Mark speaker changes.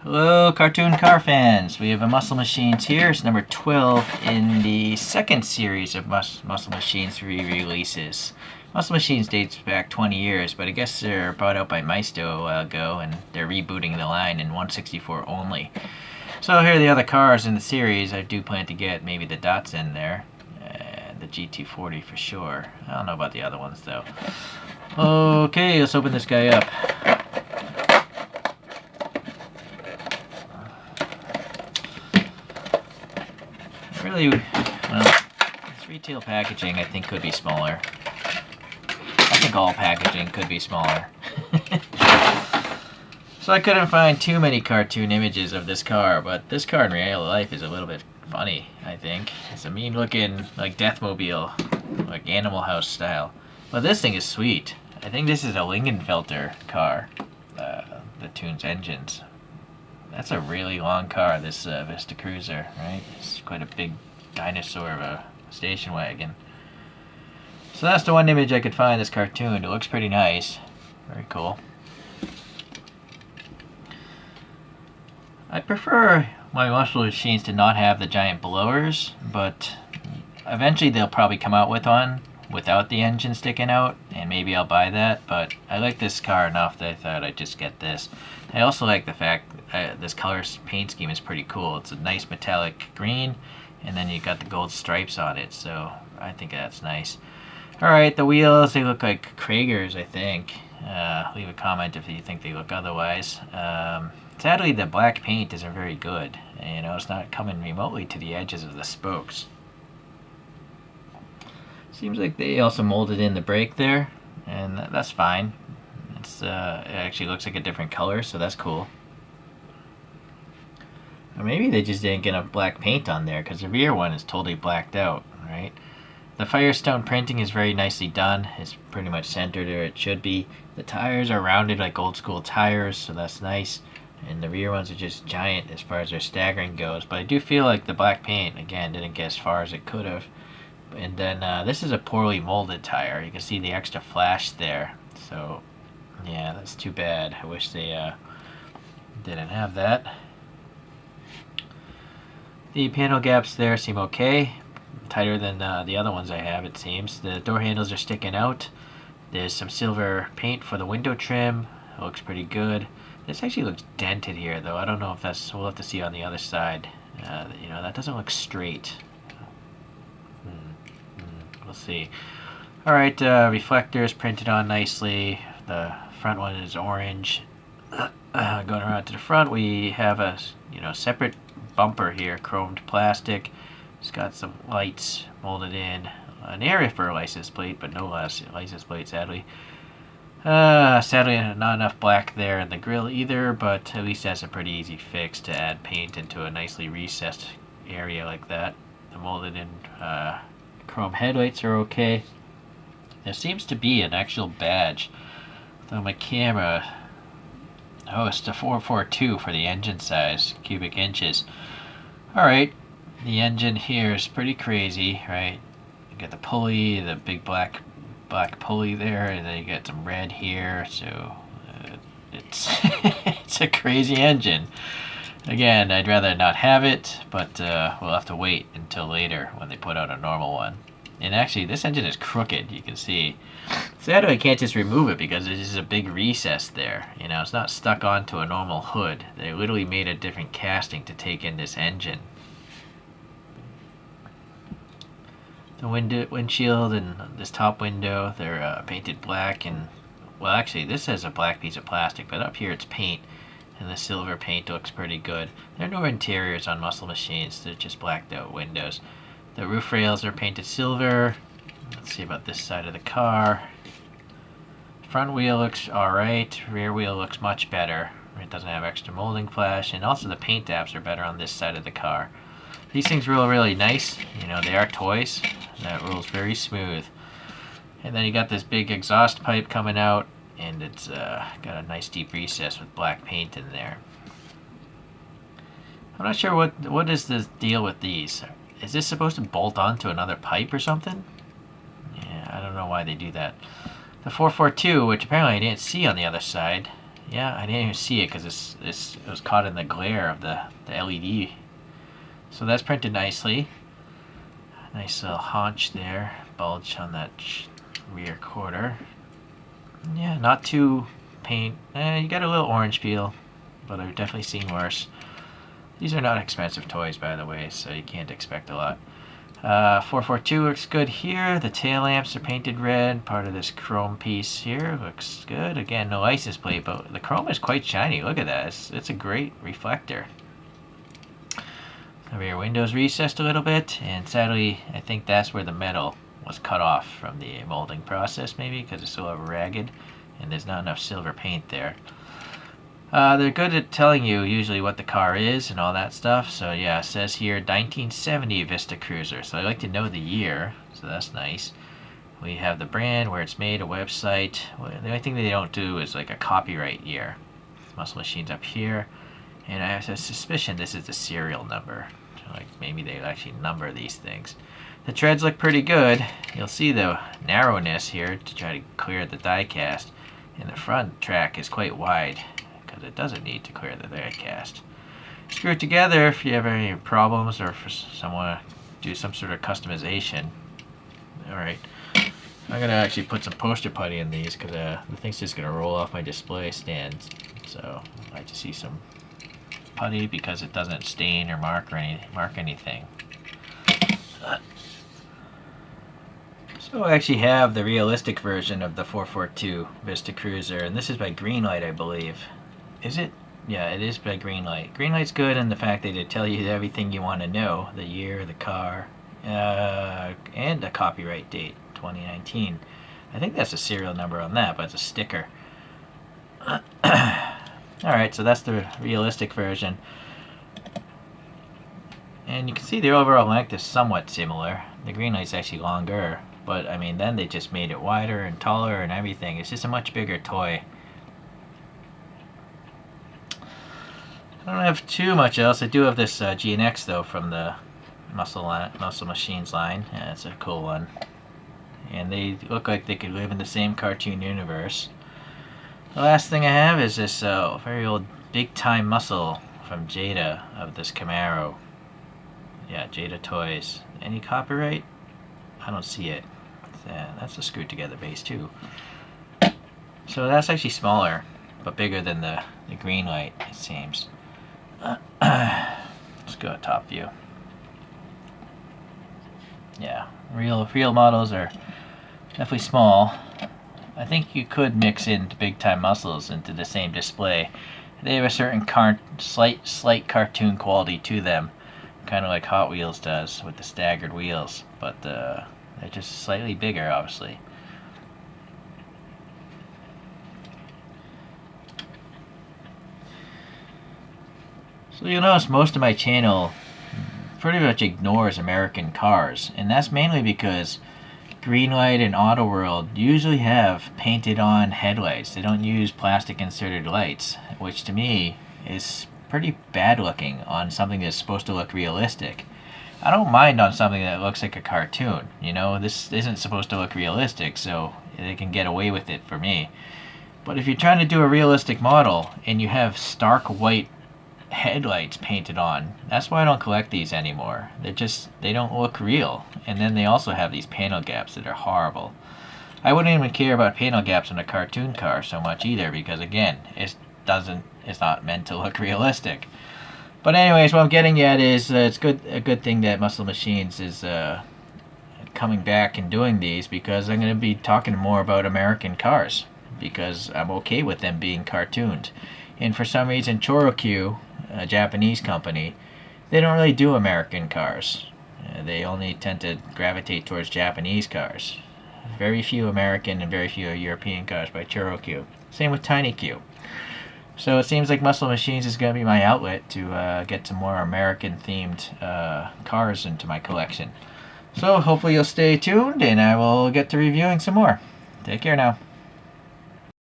Speaker 1: Hello, cartoon car fans. We have a Muscle Machines here. It's number 12 in the second series of Muscle Machines re-releases. Muscle Machines dates back 20 years, but I guess they're brought out by Maisto a while ago, and they're rebooting the line in 164 only. So here are the other cars in the series. I do plan to get maybe the Dots in there. The GT40 for sure. I don't know about the other ones though. Okay, let's open this guy up. Really, well, this retail packaging I think could be smaller. I think all packaging could be smaller. So I couldn't find too many cartoon images of this car, but this car in real life is a little bit funny, I think. It's a mean looking, like Deathmobile, like Animal House style. But this thing is sweet. I think this is a Lingenfelter car, the Tooned engines. That's a really long car, this Vista Cruiser, right? It's quite a big dinosaur of a station wagon. So that's the one image I could find, this cartoon. It looks pretty nice. Very cool. I prefer my Muscle Machines to not have the giant blowers, but eventually they'll probably come out with one without the engine sticking out, and maybe I'll buy that, but I like this car enough that I thought I'd just get this. I also like the fact this color paint scheme is pretty cool. It's a nice metallic green, and then you got the gold stripes on it, so I think that's nice. Alright, the wheels, they look like Kragers, I think. Leave a comment if you think they look otherwise. Sadly, the black paint isn't very good. You know, it's not coming remotely to the edges of the spokes. Seems like they also molded in the brake there, and that's fine. It actually looks like a different color, so that's cool. Or maybe they just didn't get enough black paint on there, because the rear one is totally blacked out, right? The Firestone printing is very nicely done. It's pretty much centered where it should be. The tires are rounded like old school tires, so that's nice. And the rear ones are just giant as far as their staggering goes. But I do feel like the black paint, again, didn't get as far as it could have. And then this is a poorly molded tire. You can see the extra flash there. So, yeah, that's too bad. I wish they didn't have that. The panel gaps there seem okay. Tighter than the other ones I have, it seems. The door handles are sticking out. There's some silver paint for the window trim. It looks pretty good. This actually looks dented here, though. I don't know if that's... We'll have to see on the other side. You know, that doesn't look straight. We'll see. Alright, reflectors printed on nicely. The front one is orange. Going around to the front, we have a separate bumper here, chromed plastic. It's got some lights molded in. An area for a license plate, but no license plate, sadly. Sadly, not enough black there in the grill either, but at least that's a pretty easy fix to add paint into a nicely recessed area like that. The molded in chrome headlights are okay. There seems to be an actual badge on my camera. Oh, it's the 442 for the engine size, cubic inches. Alright, the engine here is pretty crazy, right? You got the pulley, the big black pulley there, and then you got some red here, so it's it's a crazy engine. Again, I'd rather not have it, but we'll have to wait until later when they put out a normal one. And actually, this engine is crooked, you can see. Sadly, I can't just remove it because there's just a big recess there. You know, it's not stuck onto a normal hood. They literally made a different casting to take in this engine. The windshield and this top window, they're painted black, and well, actually this has a black piece of plastic, but up here it's paint, and the silver paint looks pretty good. There are no interiors on Muscle Machines, they're just blacked out windows. The roof rails are painted silver. Let's see about this side of the car. Front wheel looks alright, rear wheel looks much better. It doesn't have extra molding flash, and also the paint apps are better on this side of the car. These things roll really nice. You know, they are toys. That rolls very smooth. And then you got this big exhaust pipe coming out, and it's got a nice deep recess with black paint in there. I'm not sure what is the deal with these. Is this supposed to bolt onto another pipe or something? Yeah, I don't know why they do that. The 442, which apparently I didn't see on the other side, Yeah, I didn't even see it because it was caught in the glare of the LED. So that's printed nicely. Nice little haunch there, bulge on that rear quarter. Yeah, not too paint. You got a little orange peel, but I've definitely seen worse. These are not expensive toys, by the way, so you can't expect a lot. 442 looks good here. The tail lamps are painted red. Part of this chrome piece here looks good. Again, no license plate, but the chrome is quite shiny. Look at that. It's a great reflector. The rear window's recessed a little bit, and sadly, I think that's where the metal was cut off from the molding process, maybe, because it's a little ragged, and there's not enough silver paint there. They're good at telling you usually what the car is and all that stuff. So yeah, it says here 1970 Vista Cruiser. So I like to know the year, so that's nice. We have the brand, where it's made, a website. Well, the only thing they don't do is like a copyright year. Muscle Machines up here, and I have a suspicion this is the serial number. So like maybe they actually number these things. The treads look pretty good. You'll see the narrowness here to try to clear the diecast, and the front track is quite wide, because it doesn't need to clear the diecast. Screw it together if you have any problems, or if someone to do some sort of customization. Alright, I'm going to actually put some poster putty in these, because the thing's just going to roll off my display stand. So I like to see some putty because it doesn't stain or mark anything. So I actually have the realistic version of the 442 Vista Cruiser, and this is by Greenlight, I believe. Is it? Yeah, it is by Greenlight. Greenlight's good in the fact that they tell you everything you want to know. The year, the car, and a copyright date, 2019. I think that's a serial number on that, but it's a sticker. Alright, so that's the realistic version. And you can see the overall length is somewhat similar. The Greenlight's actually longer, but I mean, then they just made it wider and taller and everything. It's just a much bigger toy. I don't have too much else. I do have this GNX though from the Muscle Machines line. Yeah, it's a cool one. And they look like they could live in the same cartoon universe. The last thing I have is this very old Big Time Muscle from Jada of this Camaro. Yeah, Jada Toys. Any copyright? I don't see it. That's a screwed together base too. So that's actually smaller, but bigger than the Greenlight, it seems. Let's go top view. Yeah, real models are definitely small. I think you could mix in Big Time Muscles into the same display. They have a certain slight cartoon quality to them, kind of like Hot Wheels does with the staggered wheels, but they're just slightly bigger, obviously. So you'll notice most of my channel pretty much ignores American cars, and that's mainly because Greenlight and Auto World usually have painted on headlights. They don't use plastic inserted lights, which to me is pretty bad looking on something that's supposed to look realistic. I don't mind on something that looks like a cartoon. You know, this isn't supposed to look realistic, so they can get away with it for me. But if you're trying to do a realistic model and you have stark white headlights painted on, that's why I don't collect these anymore. They don't look real. And then they also have these panel gaps that are horrible. I wouldn't even care about panel gaps on a cartoon car so much either, because again, it's not meant to look realistic. But anyways, what I'm getting at is it's a good thing that Muscle Machines is coming back and doing these, because I'm going to be talking more about American cars, because I'm okay with them being cartooned. And for some reason, Chorokyu, a Japanese company, they don't really do American cars. They only tend to gravitate towards Japanese cars. Very few American and very few European cars by Chorokyu. Same with TinyQ. So it seems like Muscle Machines is going to be my outlet to get some more American-themed cars into my collection. So hopefully you'll stay tuned, and I will get to reviewing some more. Take care now.